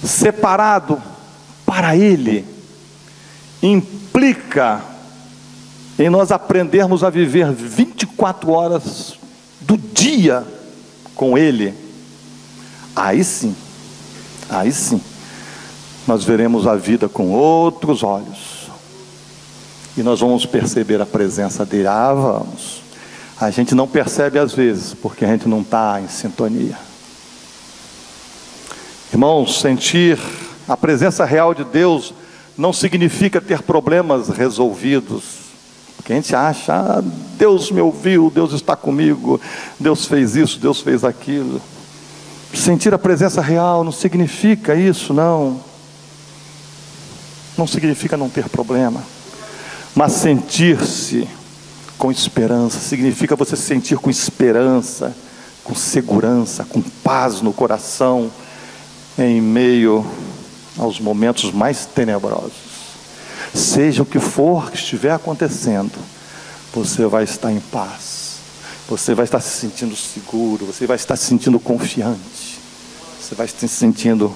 separado para Ele implica em nós aprendermos a viver 24 horas do dia com Ele, aí sim, nós veremos a vida com outros olhos, e nós vamos perceber a presença dele. Vamos. A gente não percebe às vezes, porque a gente não está em sintonia. Irmãos, sentir a presença real de Deus não significa ter problemas resolvidos, porque a gente acha, Deus me ouviu, Deus está comigo, Deus fez isso, Deus fez aquilo. Sentir a presença real não significa isso, não significa não ter problema, mas sentir-se com esperança, significa você se sentir com esperança, com segurança, com paz no coração, em meio aos momentos mais tenebrosos. Seja o que for que estiver acontecendo, você vai estar em paz, você vai estar se sentindo seguro, você vai estar se sentindo confiante, você vai estar se sentindo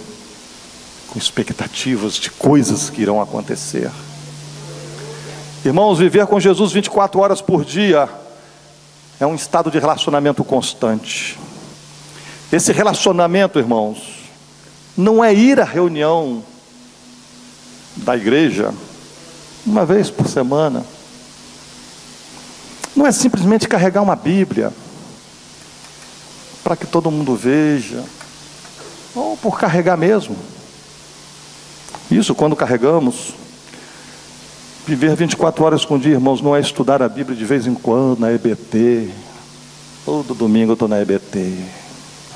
com expectativas de coisas que irão acontecer. Irmãos, viver com Jesus 24 horas por dia é um estado de relacionamento constante. Esse relacionamento, irmãos, não é ir à reunião da igreja uma vez por semana, não é simplesmente carregar uma Bíblia para que todo mundo veja, ou por carregar mesmo. Isso, quando carregamos, viver 24 horas por dia, irmãos, não é estudar a Bíblia de vez em quando na EBT. Todo domingo eu estou na EBT,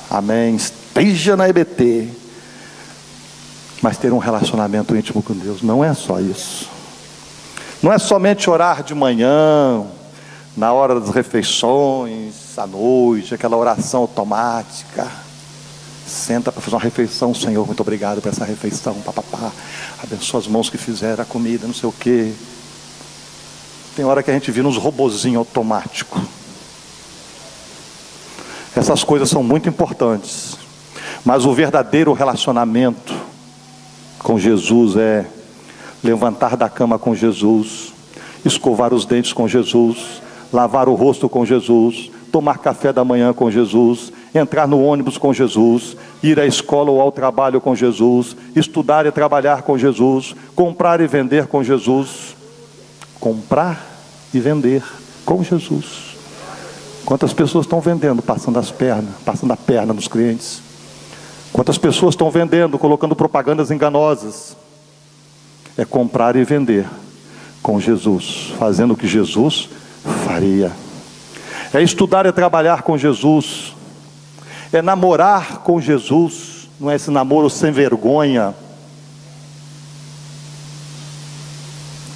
amém, esteja na EBT. Mas ter um relacionamento íntimo com Deus não é só isso. Não é somente orar de manhã, na hora das refeições, à noite, aquela oração automática. Senta para fazer uma refeição, Senhor, muito obrigado por essa refeição, papapá. Abençoa as mãos que fizeram a comida, não sei o quê. Tem hora que a gente vira uns robozinhos automáticos. Essas coisas são muito importantes, mas o verdadeiro relacionamento com Jesus é levantar da cama com Jesus, escovar os dentes com Jesus, lavar o rosto com Jesus, tomar café da manhã com Jesus, entrar no ônibus com Jesus, ir à escola ou ao trabalho com Jesus, estudar e trabalhar com Jesus, comprar e vender com Jesus. Comprar e vender com Jesus. Quantas pessoas estão vendendo, passando a perna nos clientes? Quantas pessoas estão vendendo, colocando propagandas enganosas? É comprar e vender com Jesus, fazendo o que Jesus faria. É estudar e trabalhar com Jesus. É namorar com Jesus. Não é esse namoro sem vergonha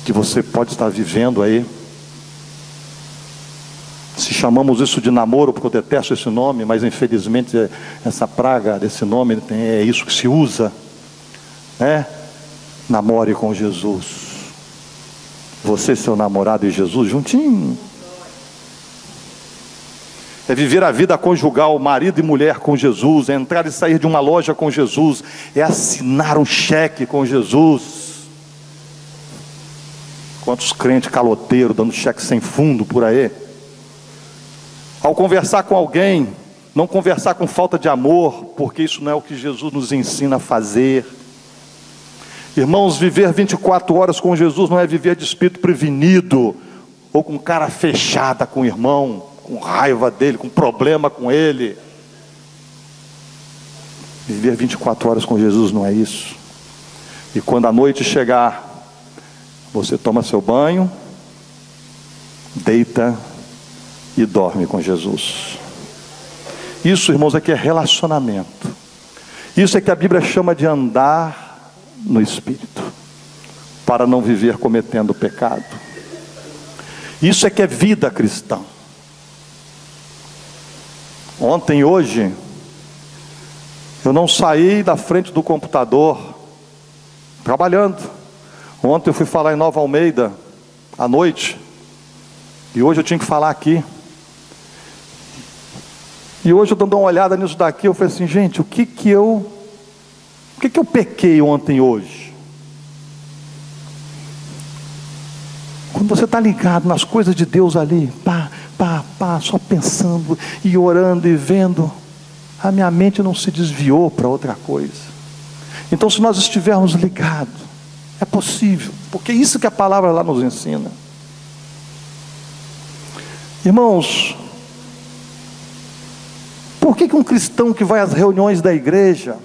que você pode estar vivendo aí. Se chamamos isso de namoro, porque eu detesto esse nome, mas infelizmente essa praga desse nome é isso que se usa, né? Namore com Jesus. Você, seu namorado e Jesus juntinho. É viver a vida conjugal, marido e mulher com Jesus, é entrar e sair de uma loja com Jesus, é assinar um cheque com Jesus. Quantos crentes caloteiros dando cheque sem fundo por aí? Ao conversar com alguém, não conversar com falta de amor, porque isso não é o que Jesus nos ensina a fazer. Irmãos, viver 24 horas com Jesus não é viver de espírito prevenido, ou com cara fechada com o irmão, com raiva dele, com problema com ele. Viver 24 horas com Jesus não é isso. E quando a noite chegar, você toma seu banho, deita e dorme com Jesus. Isso, irmãos, é que é relacionamento. Isso é que a Bíblia chama de andar no Espírito, para não viver cometendo pecado. Isso é que é vida cristã. Ontem e hoje, eu não saí da frente do computador, trabalhando. Ontem eu fui falar em Nova Almeida, à noite, e hoje eu tinha que falar aqui. E hoje eu dando uma olhada nisso daqui, eu falei assim, gente, o que eu pequei ontem e hoje? Quando você está ligado nas coisas de Deus ali, só pensando e orando e vendo, a minha mente não se desviou para outra coisa. Então, se nós estivermos ligados, é possível, porque é isso que a palavra lá nos ensina. Irmãos, por que um cristão que vai às reuniões da igreja,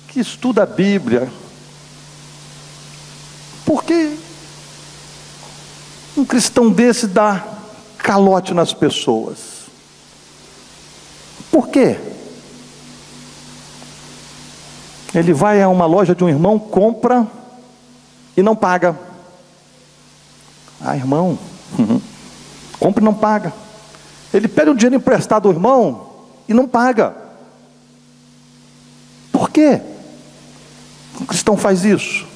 que estuda a Bíblia, por que um cristão desse dá calote nas pessoas? Por quê? Ele vai a uma loja de um irmão, compra e não paga. Irmão, compra e não paga. Ele pede um dinheiro emprestado ao irmão e não paga. Por quê? Um cristão faz isso.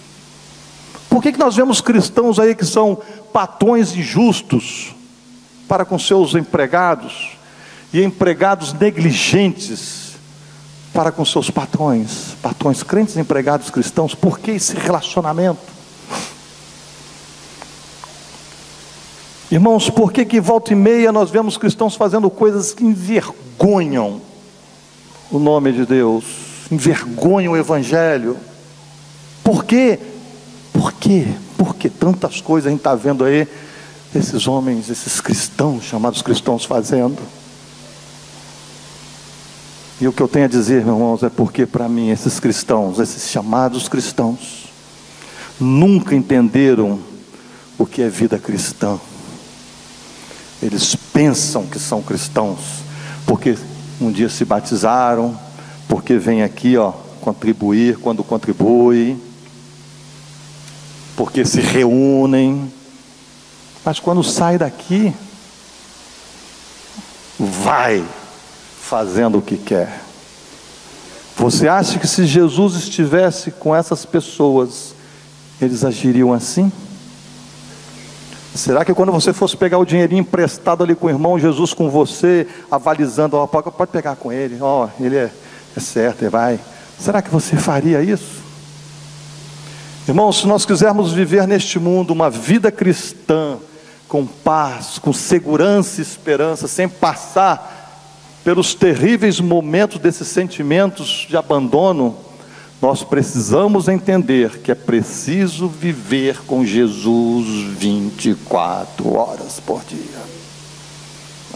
Por que nós vemos cristãos aí que são patrões injustos para com seus empregados, e empregados negligentes para com seus patrões crentes, empregados cristãos? Por que esse relacionamento? Irmãos, por que volta e meia nós vemos cristãos fazendo coisas que envergonham o nome de Deus, envergonham o Evangelho? Por quê? Porque tantas coisas a gente está vendo aí, esses homens, esses cristãos, chamados cristãos, fazendo. E o que eu tenho a dizer, meus irmãos, é porque para mim esses cristãos, esses chamados cristãos, nunca entenderam o que é vida cristã. Eles pensam que são cristãos, porque um dia se batizaram, porque vem aqui contribuir quando contribui, porque se reúnem, mas quando sai daqui, vai fazendo o que quer. Você acha que se Jesus estivesse com essas pessoas, eles agiriam assim? Será que quando você fosse pegar o dinheirinho emprestado ali com o irmão, Jesus com você, avalizando, pode pegar com ele, ele é certo, ele vai. Será que você faria isso? Irmãos, se nós quisermos viver neste mundo uma vida cristã, com paz, com segurança e esperança, sem passar pelos terríveis momentos desses sentimentos de abandono, nós precisamos entender que é preciso viver com Jesus 24 horas por dia.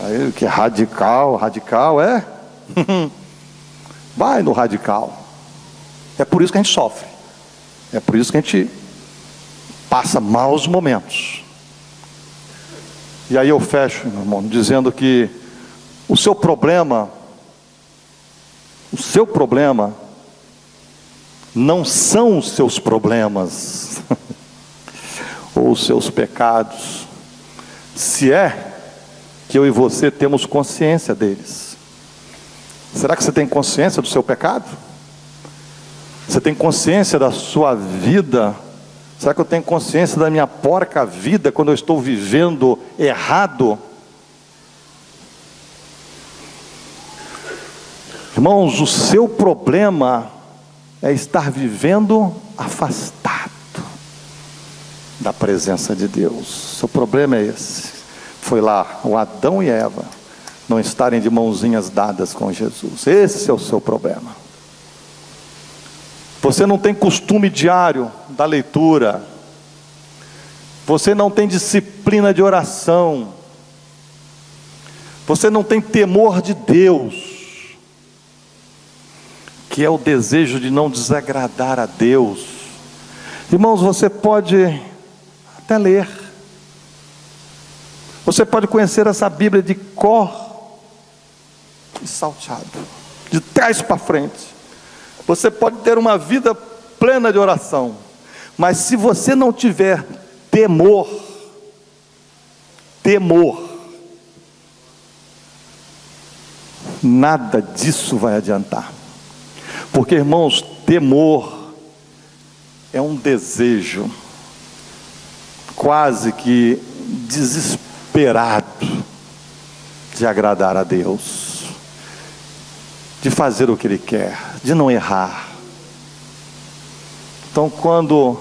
Aí, que é radical é? Vai no radical. É por isso que a gente sofre. É por isso que a gente passa maus momentos. E aí eu fecho, meu irmão, dizendo que o seu problema não são os seus problemas ou os seus pecados, se é que eu e você temos consciência deles. Será que você tem consciência do seu pecado? Você tem consciência da sua vida? Será que eu tenho consciência da minha porca vida quando eu estou vivendo errado? Irmãos, o seu problema é estar vivendo afastado da presença de Deus. Seu problema é esse. Foi lá o Adão e Eva não estarem de mãozinhas dadas com Jesus. Esse é o seu problema. Você não tem costume diário da leitura. Você não tem disciplina de oração. Você não tem temor de Deus, que é o desejo de não desagradar a Deus. Irmãos, você pode até ler, você pode conhecer essa Bíblia de cor e salteado, de trás para frente. Você pode ter uma vida plena de oração, mas se você não tiver temor, nada disso vai adiantar. Porque, irmãos, temor é um desejo quase que desesperado de agradar a Deus, de fazer o que Ele quer, de não errar. Então, quando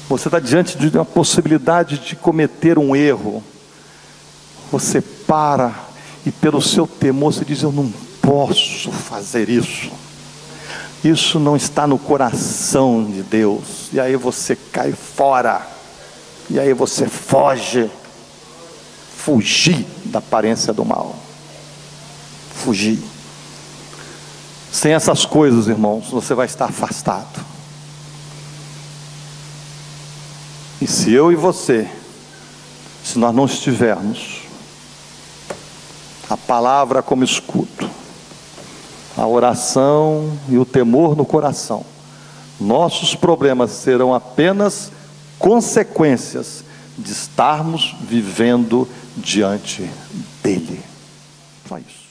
você está diante de uma possibilidade de cometer um erro, você para e pelo seu temor você diz: eu não posso fazer isso, isso não está no coração de Deus. E aí você cai fora, e aí você foge. Fugir da aparência do mal, fugir. Sem essas coisas, irmãos, você vai estar afastado. E se eu e você, se nós não estivermos a palavra como escudo, a oração e o temor no coração, nossos problemas serão apenas consequências de estarmos vivendo diante dele. Só isso.